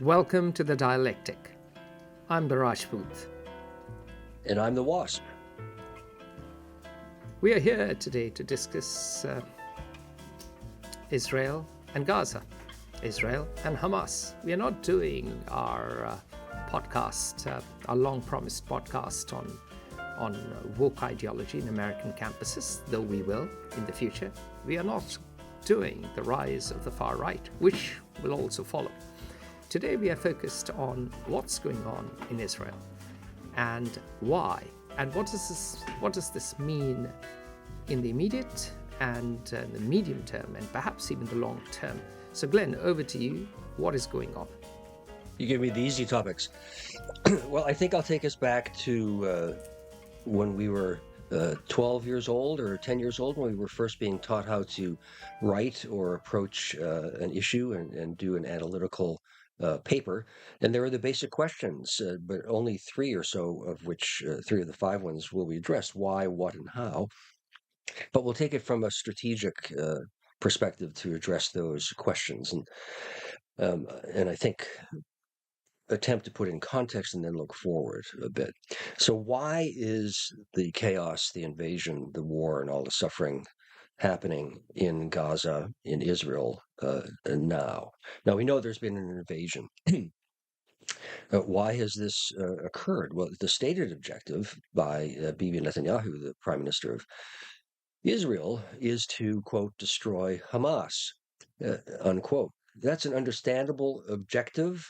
Welcome to the Dialectic. I'm the Rajput. And I'm the Wasp. We are here today to discuss Israel and Gaza, Israel and Hamas. We are not doing our podcast, our long-promised podcast on woke ideology in American campuses, though we will in the future. We are not doing the rise of the far right, which will also follow. Today we are focused on what's going on in Israel and why, and what does this mean in the immediate and the medium term, and perhaps even the long term. So Glenn, over to you. What is going on? You give me the easy topics. Well, I think I'll take us back to when we were 12 years old or 10 years old, when we were first being taught how to write or approach an issue and do an analytical paper. And there are the basic questions, but only three or so of which, three of the five ones will be addressed: why, what, and how. But we'll take it from a strategic perspective to address those questions. And I think attempt to put in context and then look forward a bit. So why is the chaos, the invasion, the war, and all the suffering happening in Gaza, in Israel now? Now, we know there's been an invasion. Why has this occurred? Well, the stated objective by Bibi Netanyahu, the prime minister of Israel, is to, quote, destroy Hamas, unquote. That's an understandable objective.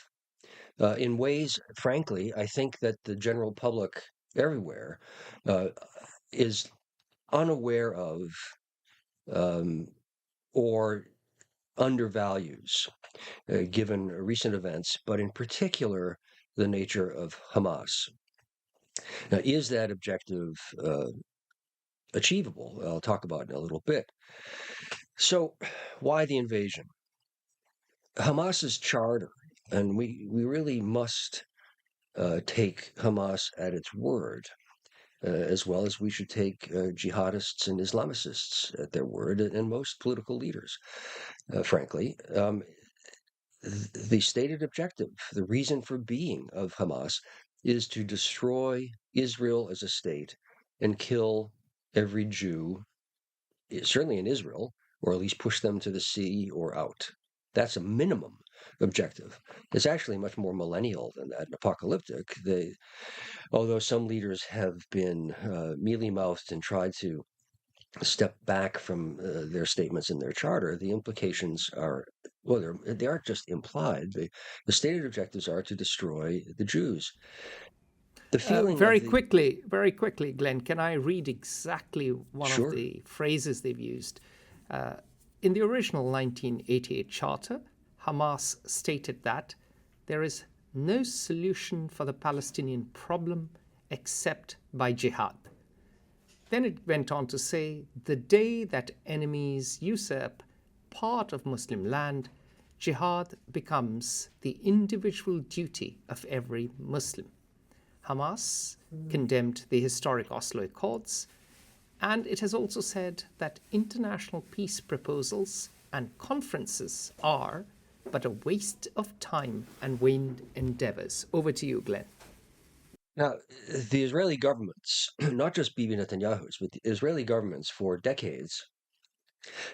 In ways, frankly, I think that the general public everywhere is unaware of or undervalues, given recent events, but in particular, the nature of Hamas. Now, is that objective achievable? I'll talk about it in a little bit. So, why the invasion? Hamas's charter, and we really must take Hamas at its word, as well as we should take jihadists and Islamicists at their word, and most political leaders, frankly. The stated objective, the reason for being of Hamas, is to destroy Israel as a state and kill every Jew, certainly in Israel, or at least push them to the sea or out. That's a minimum objective. It's actually much more millennial than that, and apocalyptic. Although some leaders have been mealy-mouthed and tried to step back from their statements in their charter, the implications are, well, they aren't just implied. The stated objectives are to destroy the Jews. The feeling Very of the quickly, Glenn, can I read exactly one of Sure. the phrases they've used? In the original 1988 charter, Hamas stated that there is no solution for the Palestinian problem except by jihad. Then it went on to say, the day that enemies usurp part of Muslim land, jihad becomes the individual duty of every Muslim. Hamas condemned the historic Oslo Accords, and it has also said that international peace proposals and conferences are but a waste of time and vain endeavors. Over to you, Glenn. Now, the Israeli governments, not just Bibi Netanyahu's, but the Israeli governments for decades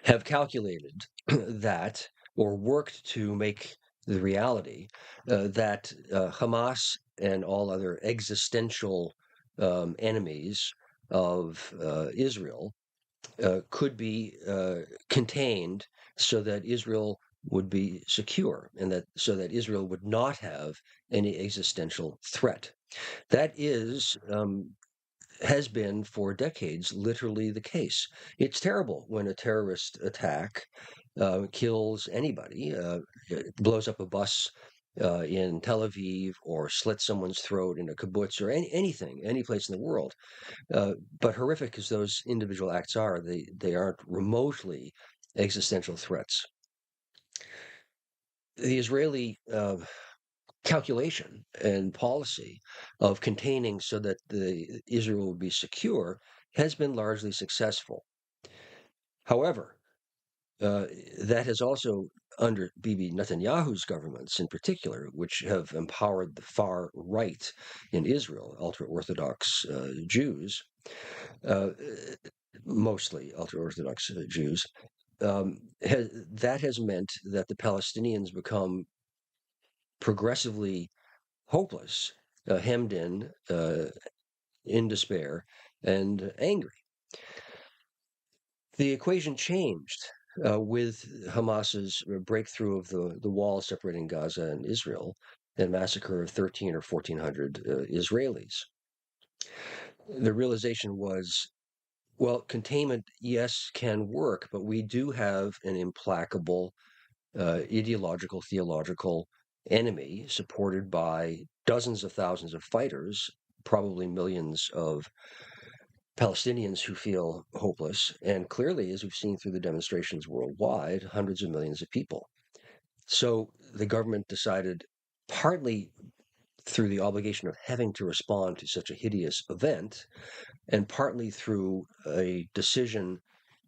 have calculated that, or worked to make the reality that Hamas and all other existential enemies of Israel could be contained so that Israel would be secure, and that so that Israel would not have any existential threat. That has been for decades literally the case. It's terrible when a terrorist attack kills anybody, blows up a bus in Tel Aviv, or slits someone's throat in a kibbutz, or anything, any place in the world. But horrific as those individual acts are, they aren't remotely existential threats. The Israeli calculation and policy of containing so that Israel would be secure has been largely successful. However, that has also under Bibi Netanyahu's governments in particular, which have empowered the far right in Israel, ultra-Orthodox Jews, mostly ultra-Orthodox Jews, that has meant that the Palestinians become progressively hopeless, hemmed in despair, and angry. The equation changed with Hamas's breakthrough of the wall separating Gaza and Israel and massacre of 13 or 1,400 Israelis. The realization was, well, containment, yes, can work, but we do have an implacable ideological, theological enemy supported by dozens of thousands of fighters, probably millions of Palestinians who feel hopeless, and clearly, as we've seen through the demonstrations worldwide, hundreds of millions of people. So the government decided, partly through the obligation of having to respond to such a hideous event, and partly through a decision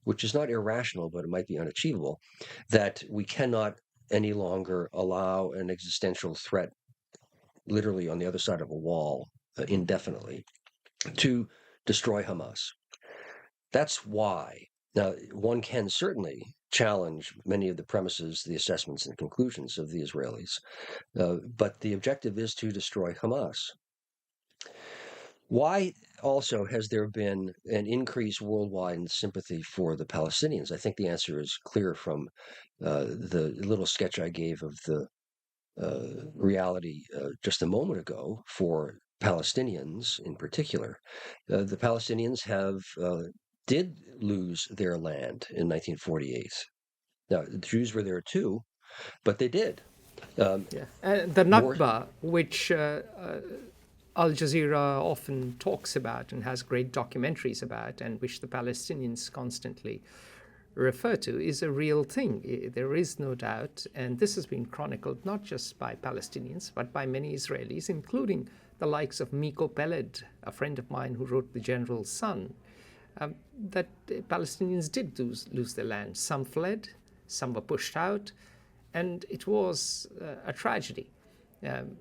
which is not irrational, but it might be unachievable, that we cannot any longer allow an existential threat, literally on the other side of a wall, indefinitely, to destroy Hamas. That's why. Now, one can certainly challenge many of the premises, the assessments, and conclusions of the Israelis, but the objective is to destroy Hamas. Why also has there been an increase worldwide in sympathy for the Palestinians? I think the answer is clear from the little sketch I gave of the reality just a moment ago for Palestinians in particular. The Palestinians did lose their land in 1948. Now, the Jews were there too, but they did. The Nakba, which Al Jazeera often talks about and has great documentaries about, and which the Palestinians constantly refer to, is a real thing. There is no doubt, and this has been chronicled not just by Palestinians, but by many Israelis, including the likes of Miko Peled, a friend of mine who wrote The General's Son, that Palestinians did lose their land. Some fled, some were pushed out, and it was a tragedy. And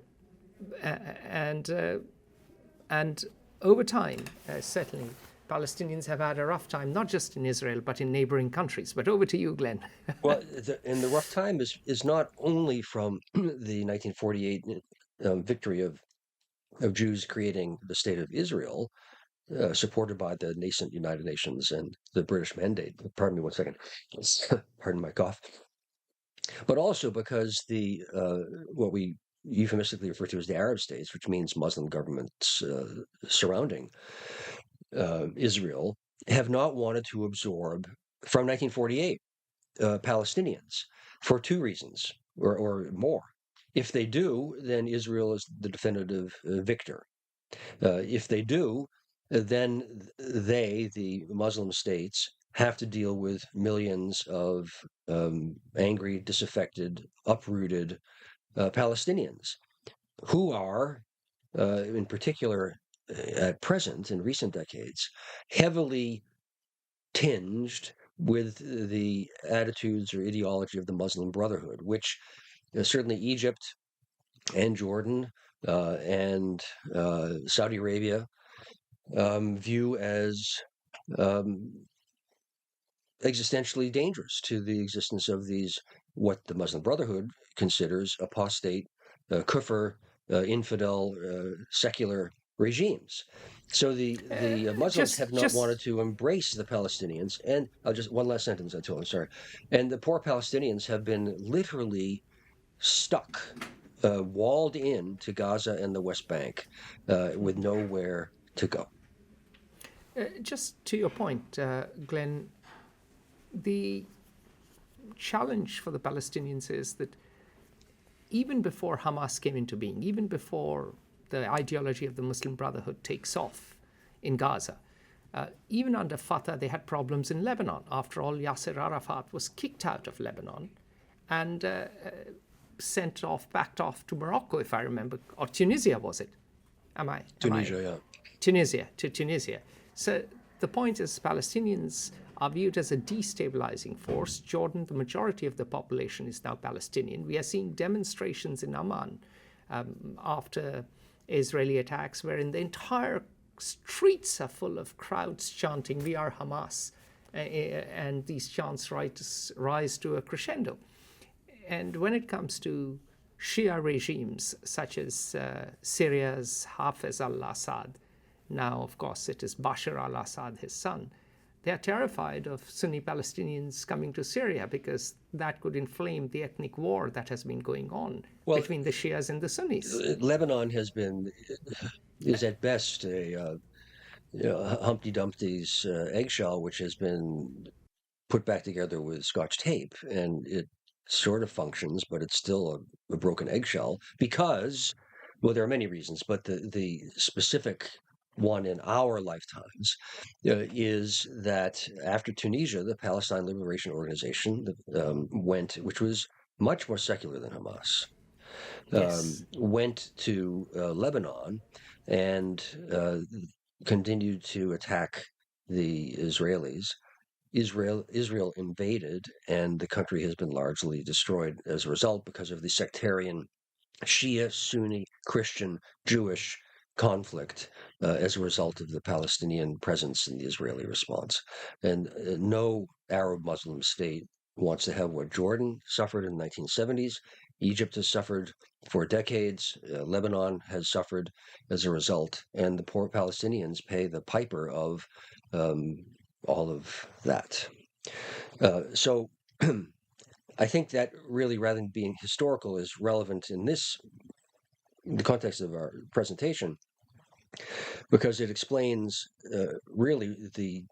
over time, certainly, Palestinians have had a rough time, not just in Israel, but in neighboring countries. But over to you, Glenn. Well, and the rough time is not only from the 1948 victory of Jews creating the state of Israel, supported by the nascent United Nations and the British Mandate. Pardon me one second. Pardon my cough. But also because what we euphemistically refer to as the Arab states, which means Muslim governments surrounding Israel, have not wanted to absorb, from 1948, Palestinians for two reasons or more. If they do, then Israel is the definitive victor. If they do, then the Muslim states, have to deal with millions of angry, disaffected, uprooted Palestinians who are, in particular, at present, in recent decades, heavily tinged with the attitudes or ideology of the Muslim Brotherhood, which certainly Egypt and Jordan and Saudi Arabia view as existentially dangerous to the existence of these, what the Muslim Brotherhood considers apostate, kufr, infidel, secular regimes. So the Muslims have not wanted to embrace the Palestinians. And I'll just, one last sentence, Atul, I'm sorry. And the poor Palestinians have been literally stuck, walled in to Gaza and the West Bank with nowhere to go. Just to your point, Glenn, the challenge for the Palestinians is that even before Hamas came into being, even before the ideology of the Muslim Brotherhood takes off in Gaza, even under Fatah, they had problems in Lebanon. After all, Yasser Arafat was kicked out of Lebanon and backed off to Morocco, if I remember, or Tunisia, was it? Tunisia, yeah. To Tunisia. So the point is, Palestinians are viewed as a destabilizing force. Jordan, the majority of the population is now Palestinian. We are seeing demonstrations in Amman after Israeli attacks, wherein the entire streets are full of crowds chanting, "We are Hamas," and these chants rise to a crescendo. And when it comes to Shia regimes, such as Syria's Hafez al-Assad, now, of course, it is Bashar al-Assad, his son, they are terrified of Sunni Palestinians coming to Syria because that could inflame the ethnic war that has been going on between the Shias and the Sunnis. Lebanon is at best a Humpty Dumpty's eggshell, which has been put back together with Scotch tape, and it sort of functions, but it's still a broken eggshell because, well, there are many reasons, but the specific one in our lifetimes is that after Tunisia, the Palestine Liberation Organization which was much more secular than Hamas, went to Lebanon and continued to attack the Israelis. Israel invaded, and the country has been largely destroyed as a result because of the sectarian Shia, Sunni, Christian, Jewish conflict as a result of the Palestinian presence in the Israeli response. And no Arab Muslim state wants to have what Jordan suffered in the 1970s. Egypt has suffered for decades. Lebanon has suffered as a result. And the poor Palestinians pay the piper of all of that. So I think that really, rather than being historical, is relevant in the context of our presentation, because it explains really the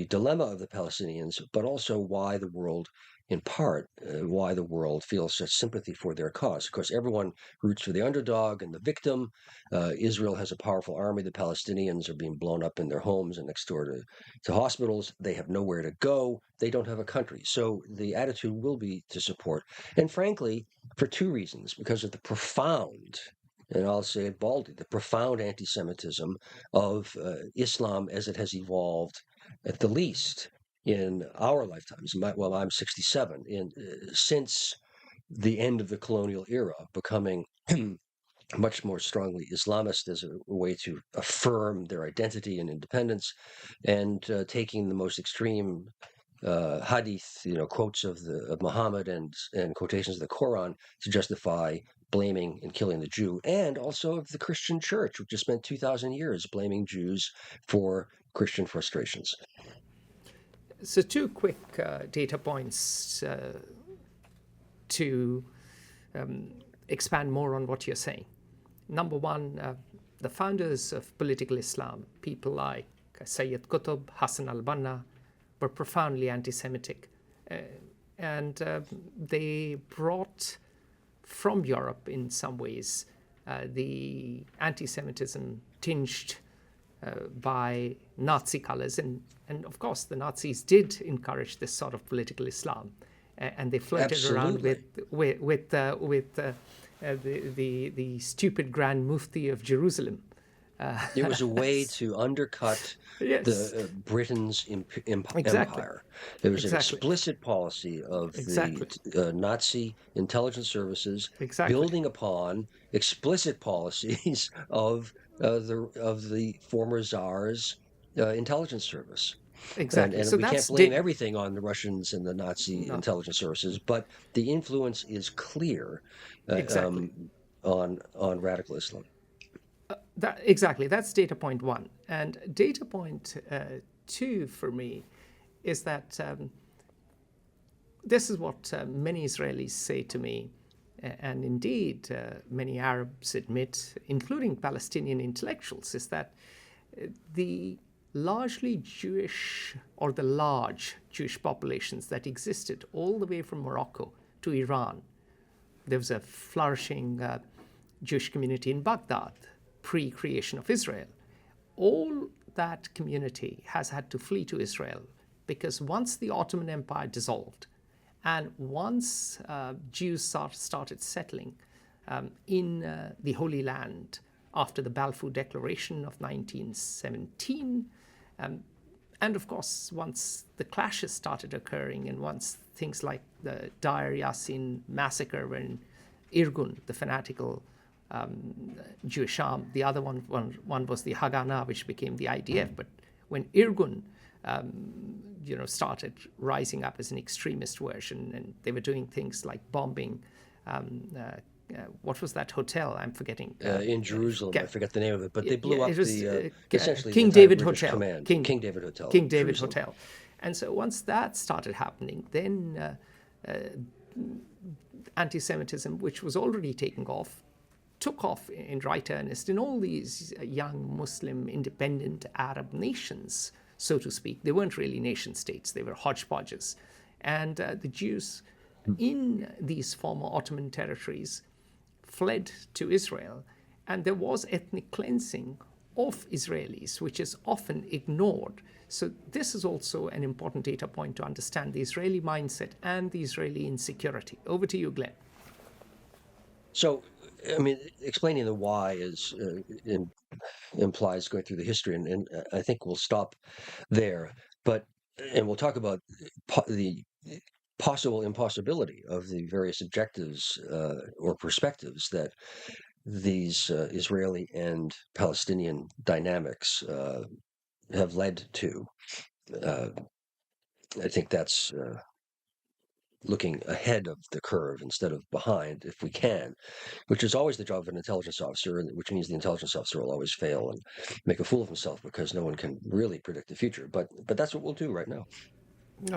dilemma of the Palestinians, but also why the world, in part, why the world feels such sympathy for their cause. Of course, everyone roots for the underdog and the victim. Israel has a powerful army. The Palestinians are being blown up in their homes and next door to hospitals. They have nowhere to go. They don't have a country. So the attitude will be to support. And frankly, for two reasons: because of the profound, and I'll say it boldly, the profound anti-Semitism of Islam as it has evolved, at the least, in our lifetimes. Well, I'm 67. Since the end of the colonial era, becoming much more strongly Islamist as a way to affirm their identity and independence, and taking the most extreme hadith, quotes of Muhammad and quotations of the Quran to justify blaming and killing the Jew, and also of the Christian Church, which has spent 2,000 years blaming Jews for Christian frustrations. So two quick data points to expand more on what you're saying. Number one, the founders of political Islam, people like Sayyid Qutb, Hassan al-Banna, were profoundly anti-Semitic. And they brought from Europe, in some ways, the anti-Semitism tinged by Nazi colors. And of course, the Nazis did encourage this sort of political Islam. And they flirted around with the stupid Grand Mufti of Jerusalem. It was a way to undercut Britain's empire. There was an explicit policy of the Nazi intelligence services building upon explicit policies of the former Tsar's intelligence service. Exactly. And so we can't blame everything on the Russians and the Nazi intelligence services, but the influence is clear on radical Islam. Exactly. That's data point one. And data point two for me is that this is what many Israelis say to me, and indeed many Arabs admit, including Palestinian intellectuals, is that the largely Jewish, or the large Jewish populations that existed all the way from Morocco to Iran. There was a flourishing Jewish community in Baghdad pre-creation of Israel. All that community has had to flee to Israel because once the Ottoman Empire dissolved and once Jews started settling in the Holy Land after the Balfour Declaration of 1917, And of course, once the clashes started occurring, and once things like the Deir Yassin massacre, when Irgun, the fanatical Jewish arm, the other one was the Haganah, which became the IDF. But when Irgun, started rising up as an extremist version, and they were doing things like bombing. What was that hotel? I'm forgetting. In Jerusalem, I forget the name of it, but they blew up essentially King the entire David British Hotel. command. King David Hotel. King David Jerusalem. Hotel. And so once that started happening, then anti-Semitism, which was already took off in right earnest in all these young Muslim independent Arab nations, so to speak. They weren't really nation states, they were hodgepodges. And the Jews in these former Ottoman territories fled to Israel, and there was ethnic cleansing of Israelis, which is often ignored. So this is also an important data point to understand the Israeli mindset and the Israeli insecurity. Over to you, Glenn. So, I mean, explaining the why implies going through the history, and I think we'll stop there. And we'll talk about the possible impossibility of the various objectives or perspectives that these Israeli and Palestinian dynamics have led to. I think that's looking ahead of the curve instead of behind, if we can, which is always the job of an intelligence officer, which means the intelligence officer will always fail and make a fool of himself because no one can really predict the future. But that's what we'll do right now.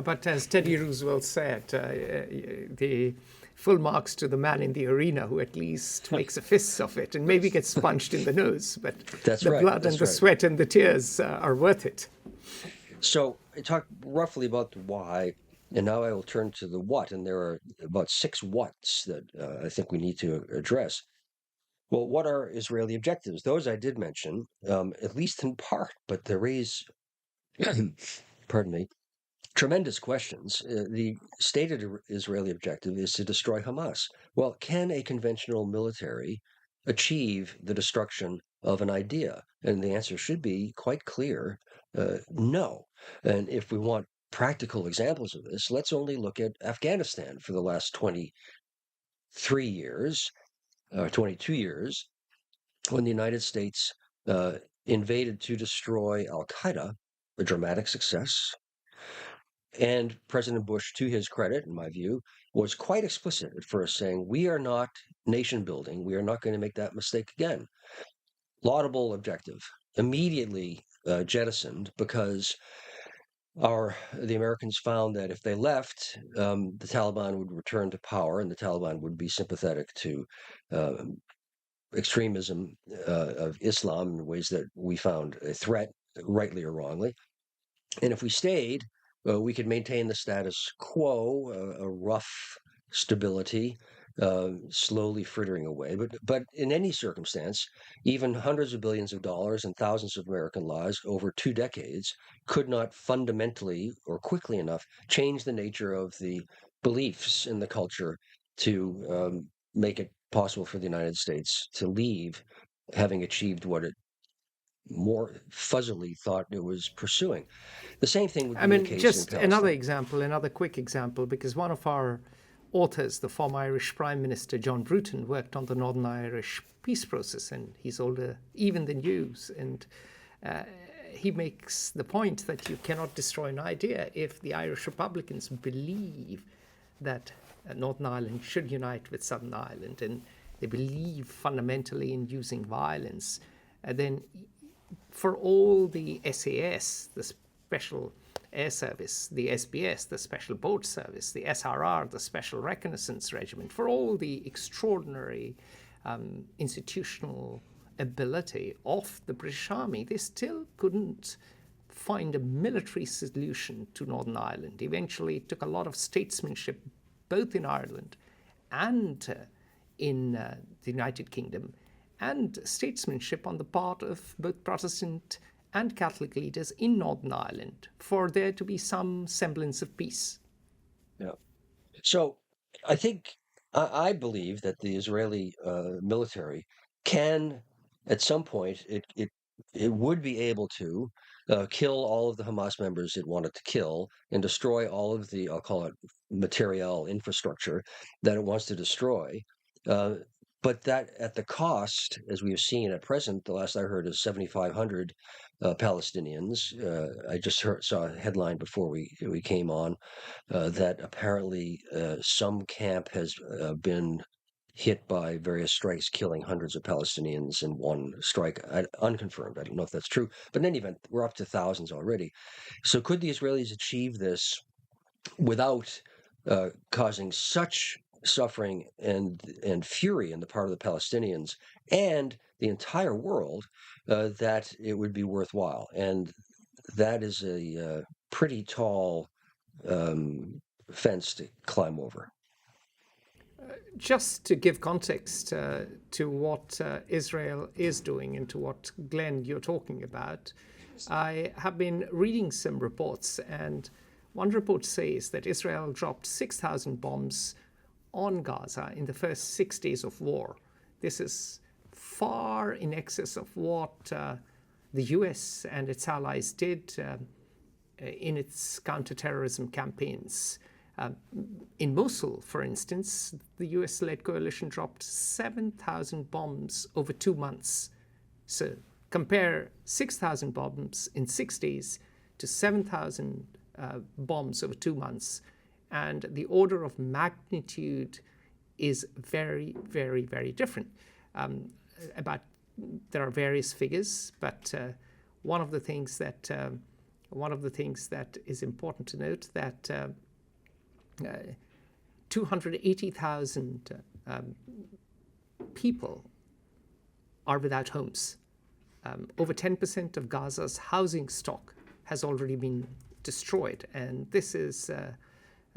But as Teddy Roosevelt said, the full marks to the man in the arena who at least makes a fist of it and maybe gets punched in the nose. But the blood and the sweat and the tears are worth it. So I talked roughly about the why, and now I will turn to the what. And there are about 6 whats that I think we need to address. Well, what are Israeli objectives? Those I did mention, at least in part, but they raise, pardon me, tremendous questions. The stated Israeli objective is to destroy Hamas. Well, can a conventional military achieve the destruction of an idea? And the answer should be quite clear, no. And if we want practical examples of this, let's only look at Afghanistan for the last 23 years, 22 years, when the United States invaded to destroy Al-Qaeda, a dramatic success. And President Bush, to his credit, in my view, was quite explicit at first, saying, we are not nation building. We are not going to make that mistake again. Laudable objective, immediately jettisoned because the Americans found that if they left, the Taliban would return to power, and the Taliban would be sympathetic to extremism of Islam in ways that we found a threat, rightly or wrongly. And if we stayed, we could maintain the status quo, a rough stability, slowly frittering away. But in any circumstance, even hundreds of billions of dollars and thousands of American lives over 2 decades could not fundamentally or quickly enough change the nature of the beliefs in the culture to make it possible for the United States to leave, having achieved what it more fuzzily thought it was pursuing. The same thing would be the case just in Palestine. another quick example, because one of our authors, the former Irish Prime Minister John Bruton, worked on the Northern Irish peace process, and he's older even than you. And he makes the point that you cannot destroy an idea if the Irish Republicans believe that Northern Ireland should unite with Southern Ireland, and they believe fundamentally in using violence. Then for all the SAS, the Special Air Service, the SBS, the Special Boat Service, the SRR, the Special Reconnaissance Regiment, for all the extraordinary institutional ability of the British Army, they still couldn't find a military solution to Northern Ireland. Eventually, it took a lot of statesmanship, both in Ireland and in the United Kingdom, and statesmanship on the part of both Protestant and Catholic leaders in Northern Ireland for there to be some semblance of peace. Yeah. So I think, I believe that the Israeli military can, at some point, it it would be able to kill all of the Hamas members it wanted to kill and destroy all of the, I'll call it material infrastructure that it wants to destroy. Uh, but that at the cost, as we have seen at present, the last I heard is 7,500 Palestinians. I just saw a headline before we came on that apparently some camp has been hit by various strikes, killing hundreds of Palestinians in one strike. Unconfirmed. I don't know if that's true. But in any event, we're up to thousands already. So could the Israelis achieve this without causing such suffering and fury in the part of the Palestinians and the entire world that it would be worthwhile? And that is a pretty tall fence to climb over. Just to give context to what Israel is doing and to what, Glenn, you're talking about, I have been reading some reports, and one report says that Israel dropped 6,000 bombs on Gaza in the first 6 days of war. This is far in excess of what the US and its allies did in its counterterrorism campaigns. In Mosul, for instance, the US-led coalition dropped 7,000 bombs over 2 months. So compare 6,000 bombs in 6 days to 7,000 bombs over 2 months. And the order of magnitude is very, very, very different. There are various figures, but one of the things that is important to note that 280,000 people are without homes. Over 10% of Gaza's housing stock has already been destroyed, and this is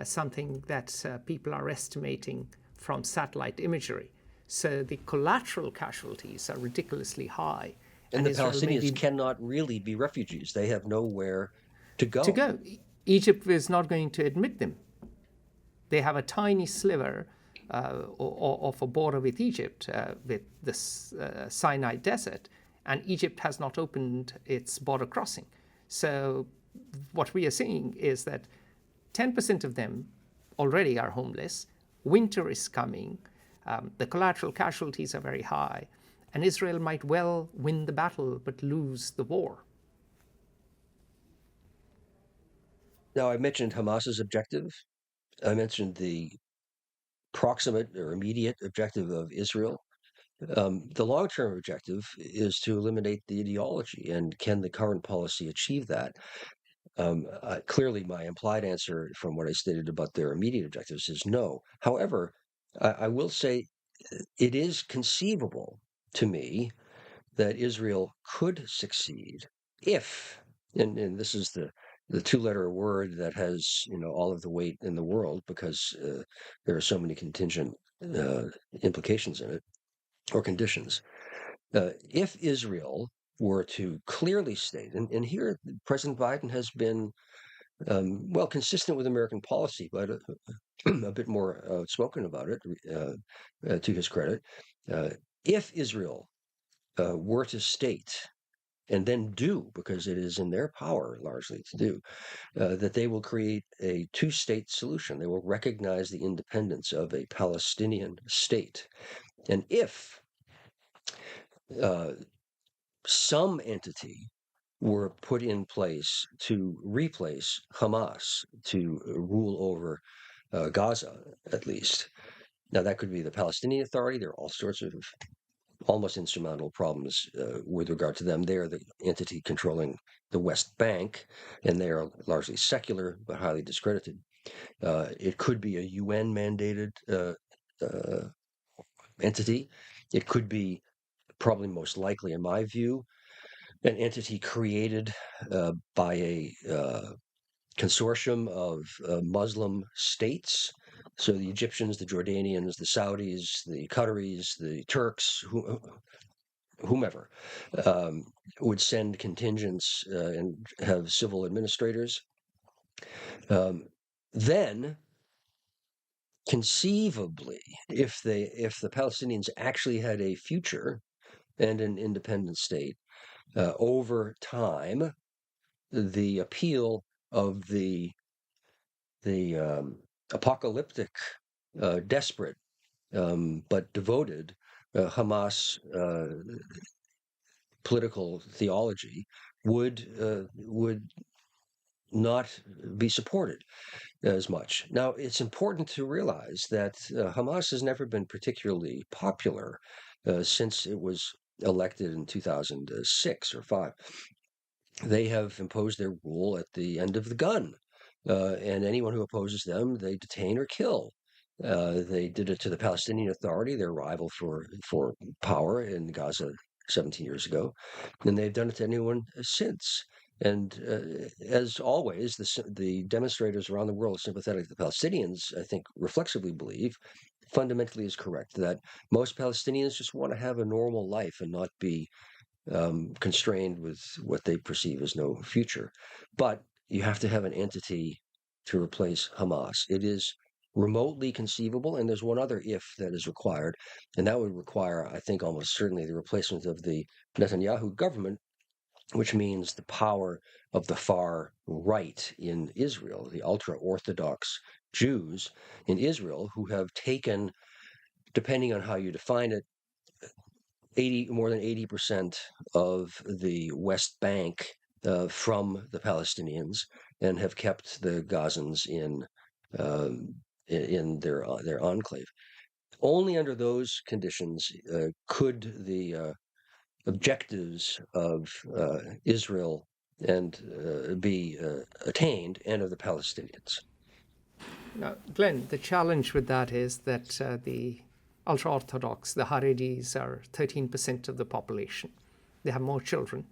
something that people are estimating from satellite imagery. So the collateral casualties are ridiculously high. And the Palestinians cannot really be refugees. They have nowhere to go. Egypt is not going to admit them. They have a tiny sliver of a border with Egypt, with the Sinai Desert, and Egypt has not opened its border crossing. So what we are seeing is that 10% of them already are homeless. Winter is coming. The collateral casualties are very high. And Israel might well win the battle but lose the war. Now, I mentioned Hamas's objective. I mentioned the proximate or immediate objective of Israel. The long-term objective is to eliminate the ideology, and can the current policy achieve that? Clearly, my implied answer from what I stated about their immediate objectives is no. However, I will say it is conceivable to me that Israel could succeed if, and this is the two-letter word that has all of the weight in the world because there are so many contingent implications in it or conditions. If Israel were to clearly state, and here President Biden has been consistent with American policy, but a bit more outspoken about it, to his credit. If Israel were to state and then do, because it is in their power largely to do, that they will create a two-state solution. They will recognize the independence of a Palestinian state. And if some entity were put in place to replace Hamas, to rule over Gaza, at least. Now, that could be the Palestinian Authority. There are all sorts of almost insurmountable problems with regard to them. They are the entity controlling the West Bank, and they are largely secular but highly discredited. It could be a UN-mandated entity. It could be, probably most likely in my view, an entity created by a consortium of Muslim states. So the Egyptians, the Jordanians, the Saudis, the Qataris, the Turks, whomever, would send contingents and have civil administrators. Then, conceivably, if the Palestinians actually had a future and an independent state, over time, the appeal of the apocalyptic, desperate, but devoted Hamas political theology would not be supported as much. Now, it's important to realize that Hamas has never been particularly popular since it was elected in 2006 or 5. They have imposed their rule at the end of the gun, and anyone who opposes them, they detain or kill. They did it to the Palestinian Authority, their rival for power in Gaza 17 years ago, and they've done it to anyone since. And as always, the demonstrators around the world sympathetic to the Palestinians, I think, reflexively believe, fundamentally is correct, that most Palestinians just want to have a normal life and not be constrained with what they perceive as no future. But you have to have an entity to replace Hamas. It is remotely conceivable, and there's one other if that is required, and that would require, I think, almost certainly the replacement of the Netanyahu government, which means the power of the far right in Israel, the ultra-Orthodox Jews in Israel, who have taken, depending on how you define it, more than 80% of the West Bank from the Palestinians, and have kept the Gazans in their enclave. Only under those conditions could the objectives of Israel and be attained, and of the Palestinians. Now, Glenn, the challenge with that is that the ultra-Orthodox, the Haredis, are 13% of the population. They have more children.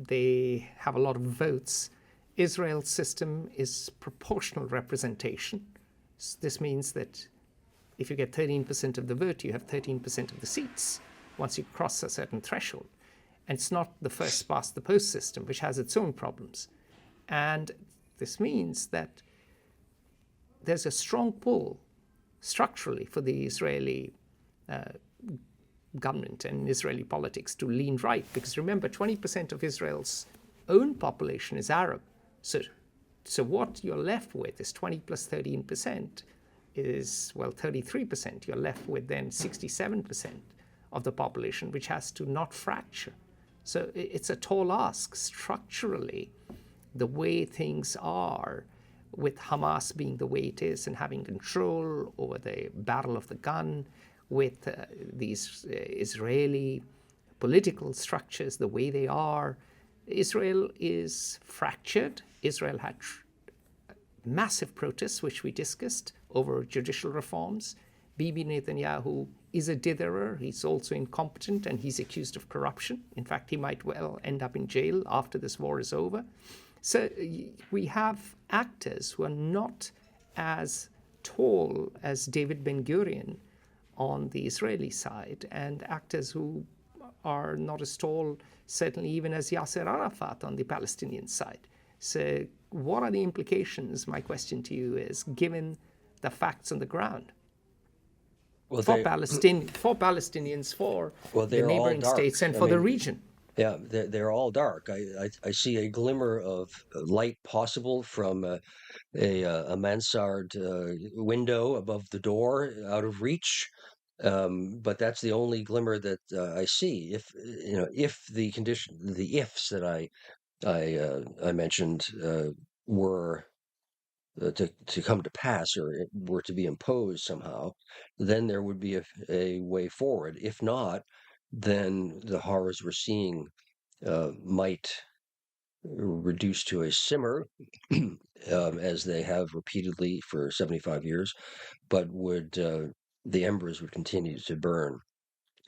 They have a lot of votes. Israel's system is proportional representation. This means that if you get 13% of the vote, you have 13% of the seats once you cross a certain threshold. And it's not the first past the post system, which has its own problems. And this means that there's a strong pull structurally for the Israeli government and Israeli politics to lean right. Because remember, 20% of Israel's own population is Arab. So what you're left with is 20 plus 13% is, well, 33%. You're left with then 67% of the population, which has to not fracture. So it's a tall ask structurally, the way things are, with Hamas being the way it is and having control over the barrel of the gun, with these Israeli political structures the way they are. Israel is fractured. Israel had massive protests, which we discussed, over judicial reforms. Bibi Netanyahu is a ditherer. He's also incompetent, and he's accused of corruption. In fact, he might well end up in jail after this war is over. So we have actors who are not as tall as David Ben-Gurion on the Israeli side, and actors who are not as tall, certainly even as Yasser Arafat on the Palestinian side. So what are the implications, my question to you is, given the facts on the ground? Well, for Palestinians, for the neighboring states, and for the region. Yeah, they're all dark. I see a glimmer of light possible from a mansard window above the door, out of reach. But that's the only glimmer that I see. If the condition, the ifs that I mentioned were to come to pass, or were to be imposed somehow, then there would be a way forward. If not, then the horrors we're seeing might reduce to a simmer, as they have repeatedly for 75 years, but the embers would continue to burn,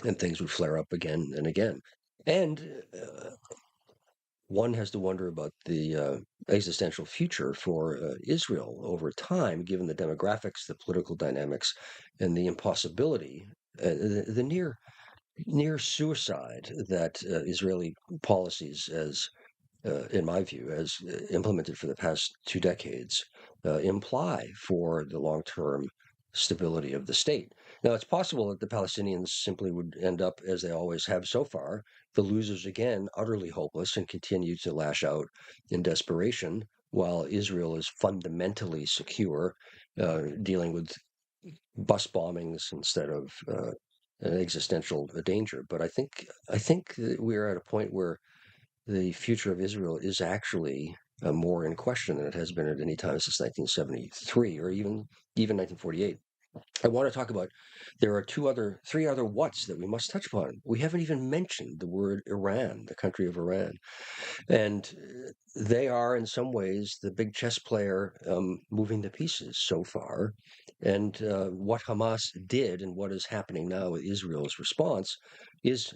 and things would flare up again and again. And one has to wonder about the existential future for Israel over time, given the demographics, the political dynamics, and the impossibility, the near suicide that Israeli policies, as in my view, as implemented for the past 2 decades, imply for the long-term stability of the state. Now, it's possible that the Palestinians simply would end up, as they always have so far, the losers again, utterly hopeless, and continue to lash out in desperation, while Israel is fundamentally secure, dealing with bus bombings instead of an existential danger. But I think that we're at a point where the future of Israel is actually more in question than it has been at any time since 1973 or even 1948. I want to talk about there are three other whats that we must touch upon. We haven't even mentioned the word Iran, the country of Iran. And they are, in some ways, the big chess player moving the pieces so far. And what Hamas did and what is happening now with Israel's response is,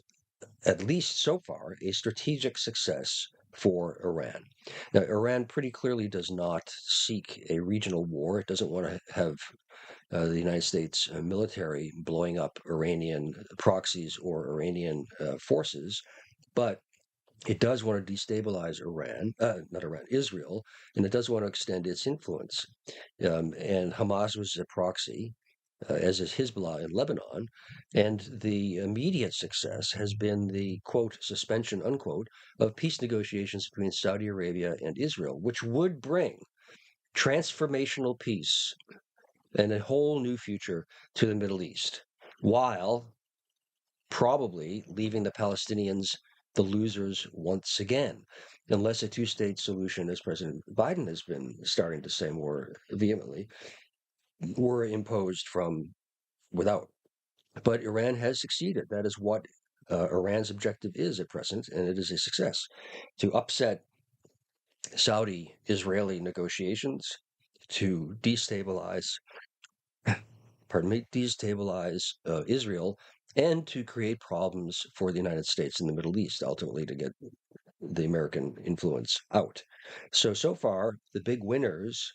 at least so far, a strategic success for Iran. Now, Iran pretty clearly does not seek a regional war. It doesn't want to have the United States military blowing up Iranian proxies or Iranian forces, but it does want to destabilize Israel, and it does want to extend its influence. And Hamas was a proxy, as is Hezbollah in Lebanon. And the immediate success has been the, quote, suspension, unquote, of peace negotiations between Saudi Arabia and Israel, which would bring transformational peace and a whole new future to the Middle East, while probably leaving the Palestinians the losers once again, unless a two-state solution, as President Biden has been starting to say more vehemently, were imposed from without. But Iran has succeeded. That is what Iran's objective is at present, and it is a success. To upset Saudi-Israeli negotiations, to destabilize Israel, and to create problems for the United States in the Middle East, ultimately to get the American influence out. So far, the big winners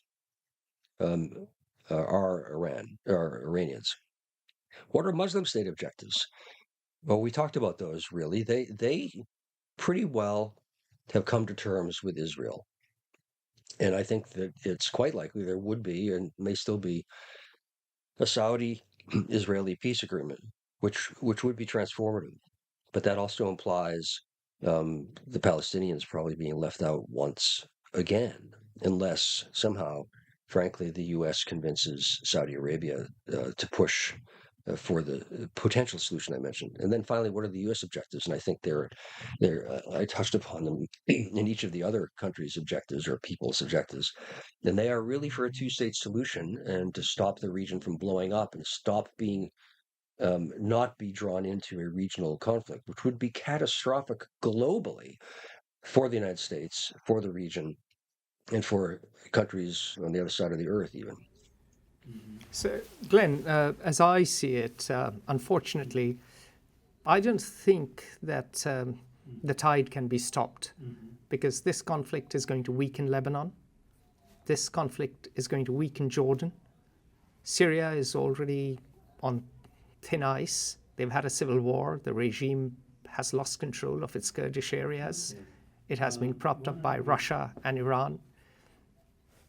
are Iranians. What are Muslim state objectives? Well, we talked about those, really. They pretty well have come to terms with Israel. And I think that it's quite likely there would be, and may still be, a Saudi-Israeli peace agreement, which would be transformative. But that also implies the Palestinians probably being left out once again, unless somehow, frankly, the U.S. convinces Saudi Arabia to push for the potential solution I mentioned. And then finally, what are the U.S. objectives? And I think I touched upon them in each of the other countries' objectives or people's objectives. And they are really for a two-state solution and to stop the region from blowing up and stop being not be drawn into a regional conflict, which would be catastrophic globally for the United States, for the region, and for countries on the other side of the earth, even. So, Glenn, as I see it, unfortunately, I don't think that the tide can be stopped because this conflict is going to weaken Lebanon. This conflict is going to weaken Jordan. Syria is already on thin ice. They've had a civil war. The regime has lost control of its Kurdish areas. It has been propped up by Russia and Iran.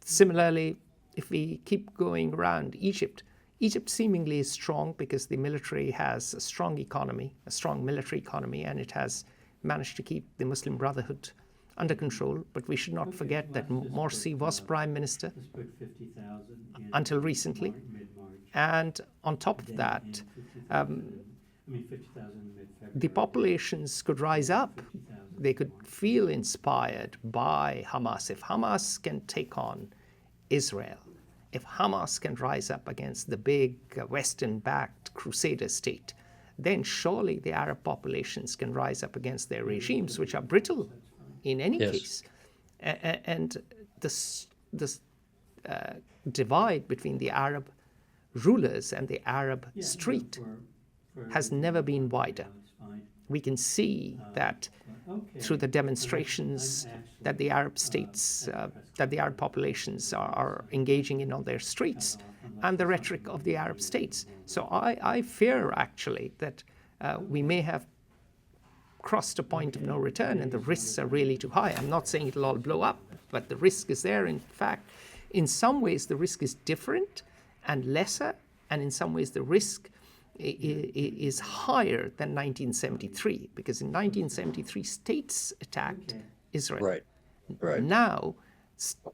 Similarly, if we keep going around Egypt seemingly is strong because the military has a strong economy, a strong military economy, and it has managed to keep the Muslim Brotherhood under control. But we should not forget that Morsi was prime minister until recently. And on top of that, the populations could rise up. They could feel inspired by Hamas. If Hamas can take on Israel, if Hamas can rise up against the big Western-backed crusader state, then surely the Arab populations can rise up against their regimes, which are brittle in any case. And this divide between the Arab rulers and the Arab street has never been wider. We can see that through the demonstrations that the Arab states, that the Arab populations are engaging in on their streets, and the rhetoric of the Arab states. So I fear actually that we may have crossed a point of no return and the risks are really too high. I'm not saying it'll all blow up, but the risk is there. In fact, in some ways the risk is different and lesser And in some ways, the risk is higher than 1973, because in 1973, states attacked Israel. Right. Right. Now,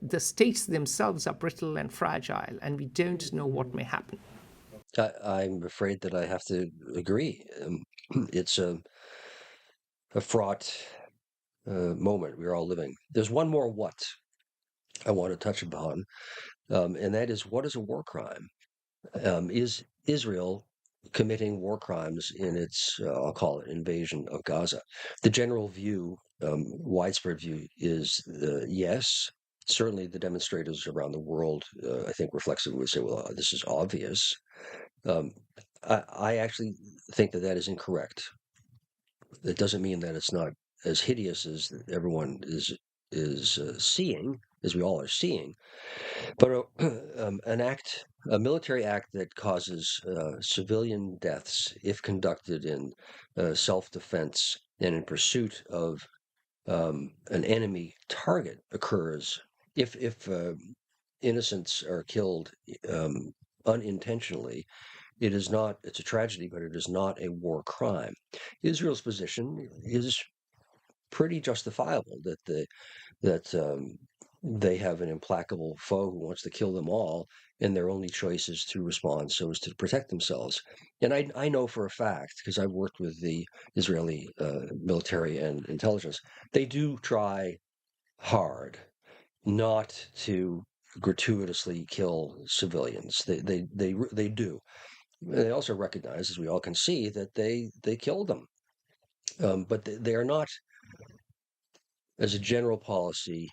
the states themselves are brittle and fragile, and we don't know what may happen. I'm afraid that I have to agree. It's a fraught moment we're all living. There's one more what I want to touch upon, and that is, what is a war crime? Is Israel committing war crimes in its, I'll call it, invasion of Gaza? The general view, widespread view, is yes. Certainly, the demonstrators around the world, I think, reflexively would say, well, this is obvious. Um, I actually think that that is incorrect. That doesn't mean that it's not as hideous as everyone is seeing, as we all are seeing, but a military act that causes civilian deaths, if conducted in self-defense and in pursuit of an enemy target, occurs if innocents are killed unintentionally. It's a tragedy, but it is not a war crime. Israel's position is pretty justifiable that they have an implacable foe who wants to kill them all, and their only choice is to respond so as to protect themselves. And I know for a fact, because I've worked with the Israeli military and intelligence, they do try hard not to gratuitously kill civilians. They do. They also recognize, as we all can see, that they killed them, but they are not. As a general policy,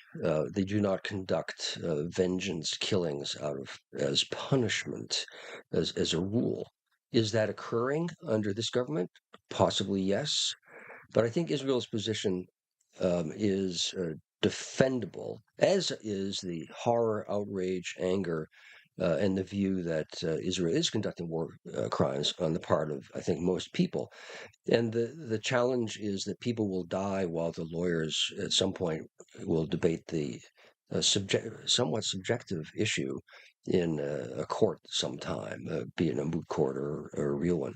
they do not conduct vengeance killings as punishment, as a rule. Is that occurring under this government? Possibly yes, but I think Israel's position is defendable, as is the horror, outrage, anger, and the view that Israel is conducting war crimes on the part of, I think, most people. And the challenge is that people will die while the lawyers at some point will debate the somewhat subjective issue in a court sometime, be it a moot court or a real one.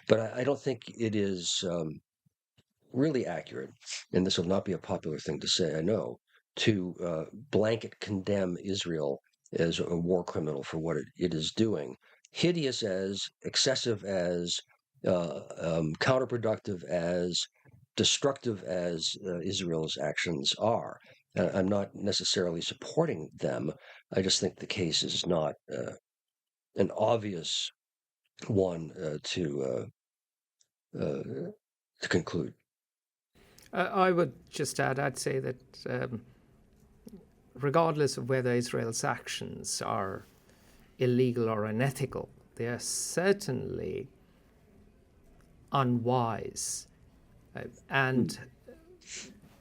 But I don't think it is really accurate, and this will not be a popular thing to say, I know, to blanket condemn Israel as a war criminal for what it is doing. Hideous as, excessive as, counterproductive as, destructive as Israel's actions are. I'm not necessarily supporting them. I just think the case is not an obvious one to conclude. I would just add, I'd say that regardless of whether Israel's actions are illegal or unethical, they are certainly unwise. And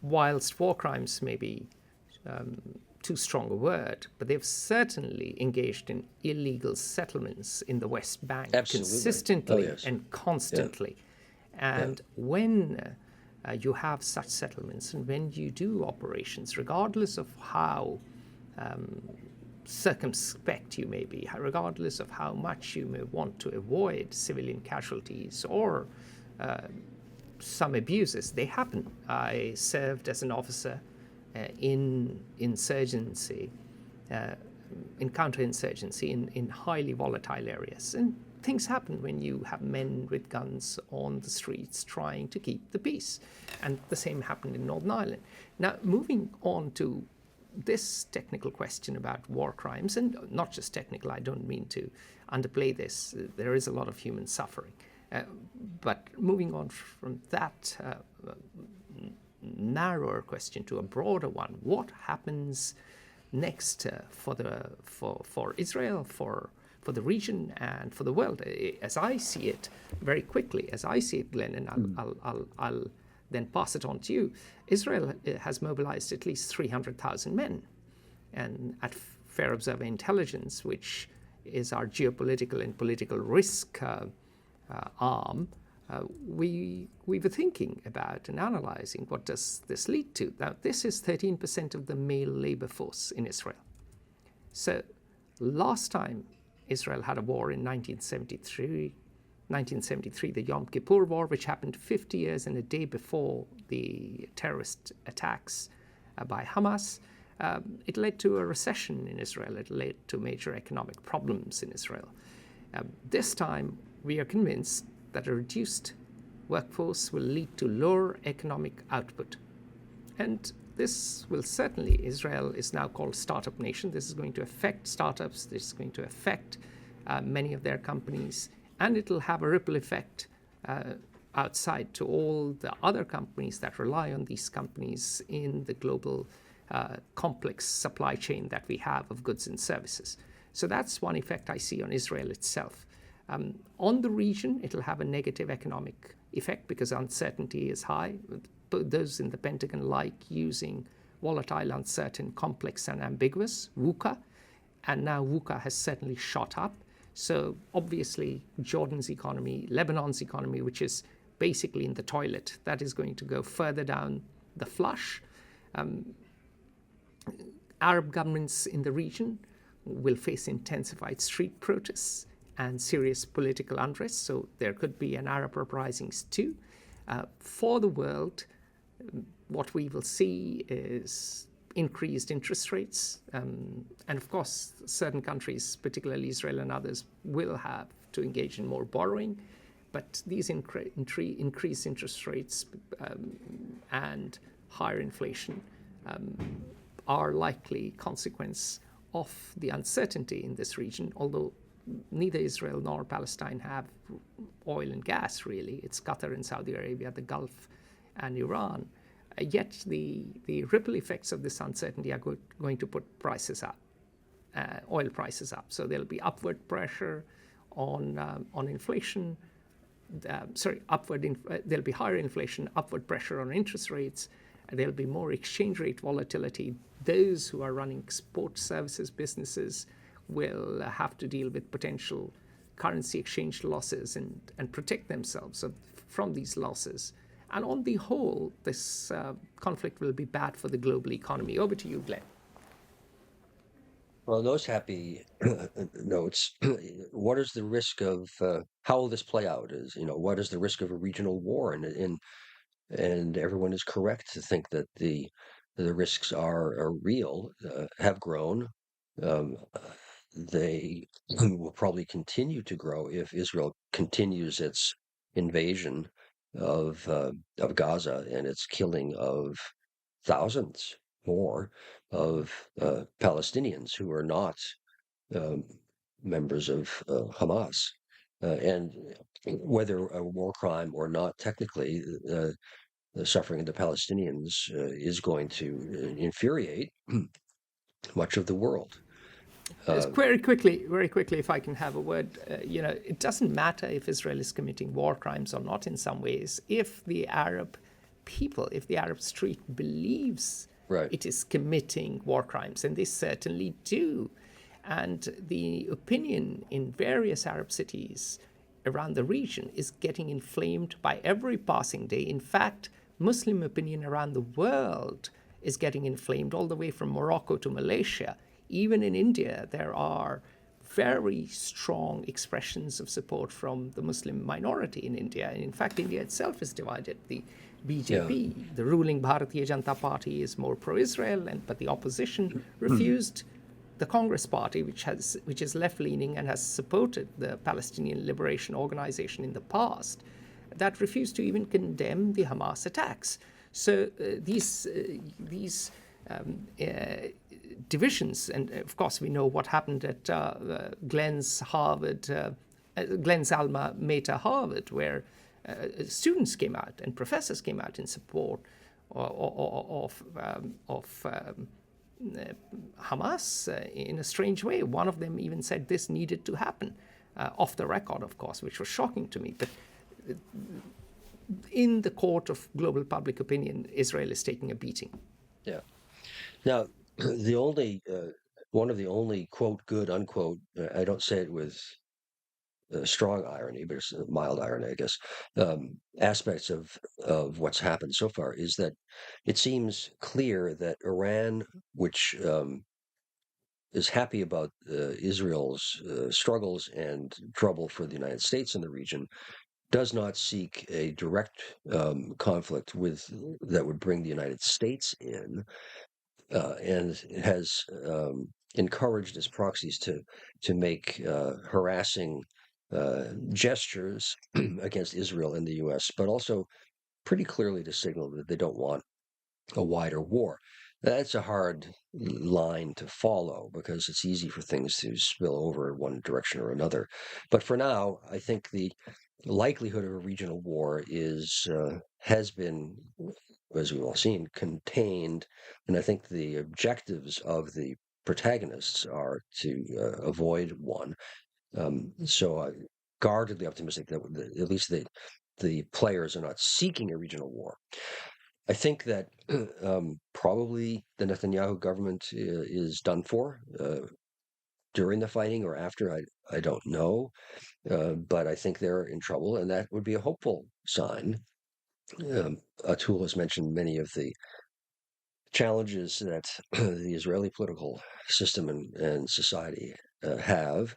whilst war crimes may be too strong a word, but they've certainly engaged in illegal settlements in the West Bank consistently and constantly. And when you have such settlements, and when you do operations, regardless of how circumspect you may be, regardless of how much you may want to avoid civilian casualties or some abuses, they happen. I served as an officer in insurgency, in counterinsurgency in highly volatile areas. And things happen when you have men with guns on the streets trying to keep the peace. And the same happened in Northern Ireland. Now, moving on to this technical question about war crimes, and not just technical, I don't mean to underplay this. There is a lot of human suffering. But moving on from that narrower question to a broader one, what happens next for Israel, for the region, and for the world? As I see it, very quickly, as I see it, Glenn, and I'll then pass it on to you. Israel has mobilized at least 300,000 men, and at Fair Observer Intelligence, which is our geopolitical and political risk arm, we were thinking about and analyzing what does this lead to. Now, this is 13% of the male labor force in Israel. So last time Israel had a war in 1973, the Yom Kippur War, which happened 50 years and a day before the terrorist attacks by Hamas. It led to a recession in Israel. It led to major economic problems in Israel. This time, we are convinced that a reduced workforce will lead to lower economic output. And this will certainly, Israel is now called startup nation. This is going to affect startups. This is going to affect many of their companies. And it will have a ripple effect outside to all the other companies that rely on these companies in the global complex supply chain that we have of goods and services. So that's one effect I see on Israel itself. On the region, it'll have a negative economic effect because uncertainty is high. Those in the Pentagon like using volatile, uncertain, complex, and ambiguous, VUCA. And now VUCA has certainly shot up. So obviously, Jordan's economy, Lebanon's economy, which is basically in the toilet, that is going to go further down the flush. Arab governments in the region will face intensified street protests and serious political unrest. So there could be an Arab uprisings too. For the world, what we will see is increased interest rates. And of course, certain countries, particularly Israel and others, will have to engage in more borrowing. But these increased interest rates and higher inflation are likely consequence of the uncertainty in this region, although neither Israel nor Palestine have oil and gas, really. It's Qatar and Saudi Arabia, the Gulf, and Iran. Yet the ripple effects of this uncertainty are going to put prices up, oil prices up. So there'll be upward pressure on inflation. There'll be higher inflation, upward pressure on interest rates. There'll be more exchange rate volatility. Those who are running export services businesses will have to deal with potential currency exchange losses and protect themselves from these losses. And on the whole, this conflict will be bad for the global economy. Over to you, Glenn. Well, those happy notes. What is the risk of how will this play out? What is the risk of a regional war? And everyone is correct to think that the risks are real, have grown. They will probably continue to grow if Israel continues its invasion of Gaza and its killing of thousands more of Palestinians who are not members of Hamas. And whether a war crime or not, technically, the suffering of the Palestinians is going to infuriate much of the world. Very quickly, if I can have a word, it doesn't matter if Israel is committing war crimes or not in some ways. If the Arab people, if the Arab street believes it is committing war crimes, and they certainly do, and the opinion in various Arab cities around the region is getting inflamed by every passing day. In fact, Muslim opinion around the world is getting inflamed all the way from Morocco to Malaysia. Even in India, there are very strong expressions of support from the Muslim minority in India. And in fact, India itself is divided. The BJP, the ruling Bharatiya Janata Party, is more pro-Israel, but the opposition refused. The Congress Party, which is left-leaning and has supported the Palestinian Liberation Organization in the past, that refused to even condemn the Hamas attacks. So these divisions, and of course we know what happened at Glenn's alma mater Harvard, where students came out and professors came out in support of Hamas in a strange way. One of them even said this needed to happen, off the record, of course, which was shocking to me. But in the court of global public opinion, Israel is taking a beating. Yeah. Now, the only one of the only quote good unquote, I don't say it with strong irony, but it's a mild irony, I guess, aspects of what's happened so far is that it seems clear that Iran, which is happy about Israel's struggles and trouble for the United States in the region does not seek a direct conflict that would bring the United States in, and has encouraged its proxies to make harassing gestures against Israel in the U.S., but also pretty clearly to signal that they don't want a wider war. That's a hard line to follow because it's easy for things to spill over in one direction or another. But for now, I think the likelihood of a regional war has been, as we've all seen, contained, and I think the objectives of the protagonists are to avoid one. So I'm guardedly optimistic that at least the players are not seeking a regional war. I think that probably the Netanyahu government is done for during the fighting or after. I don't know, but I think they're in trouble, and that would be a hopeful sign. Atul has mentioned many of the challenges that the Israeli political system and society have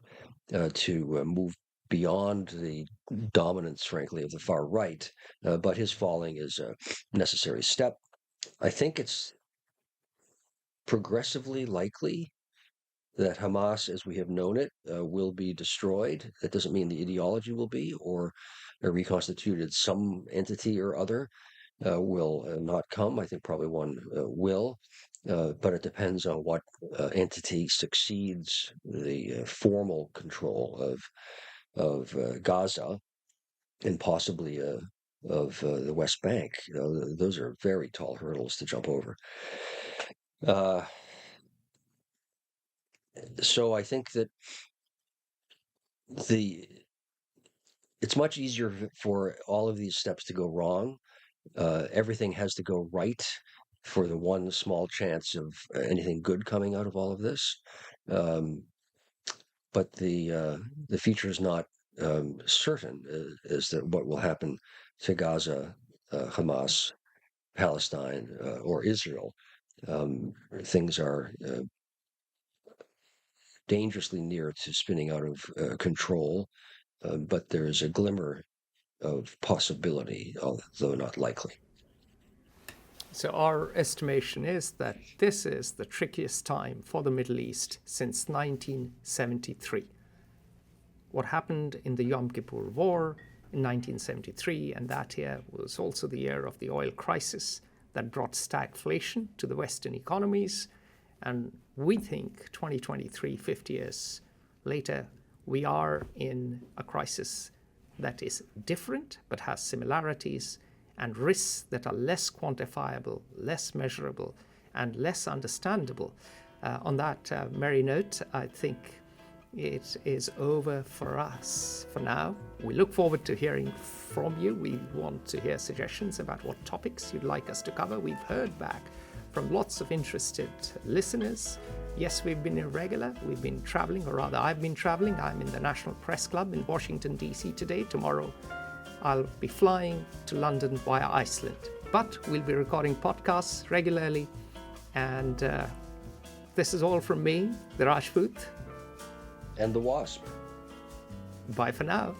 to move beyond the dominance, frankly, of the far right. But his falling is a necessary step. I think it's progressively likely that Hamas, as we have known it, will be destroyed. That doesn't mean the ideology will be, or reconstituted. Some entity or other will not come. I think probably one will, but it depends on what entity succeeds the formal control of Gaza and possibly of the West Bank. Those are very tall hurdles to jump over. So I think that it's much easier for all of these steps to go wrong. Everything has to go right for the one small chance of anything good coming out of all of this. But the future is not certain as to what will happen to Gaza, Hamas, Palestine, or Israel. Things are dangerously near to spinning out of control, but there is a glimmer of possibility, although not likely. So our estimation is that this is the trickiest time for the Middle East since 1973. What happened in the Yom Kippur War in 1973, and that year was also the year of the oil crisis that brought stagflation to the Western economies. And we think 2023, 50 years later, we are in a crisis that is different but has similarities and risks that are less quantifiable, less measurable, and less understandable. On that merry note, I think it is over for us for now. We look forward to hearing from you. We want to hear suggestions about what topics you'd like us to cover. We've heard back from lots of interested listeners. Yes, we've been irregular. We've been traveling, or rather I've been traveling. I'm in the National Press Club in Washington, D.C. today. Tomorrow I'll be flying to London via Iceland. But we'll be recording podcasts regularly. And this is all from me, the Rajput. And the Wasp. Bye for now.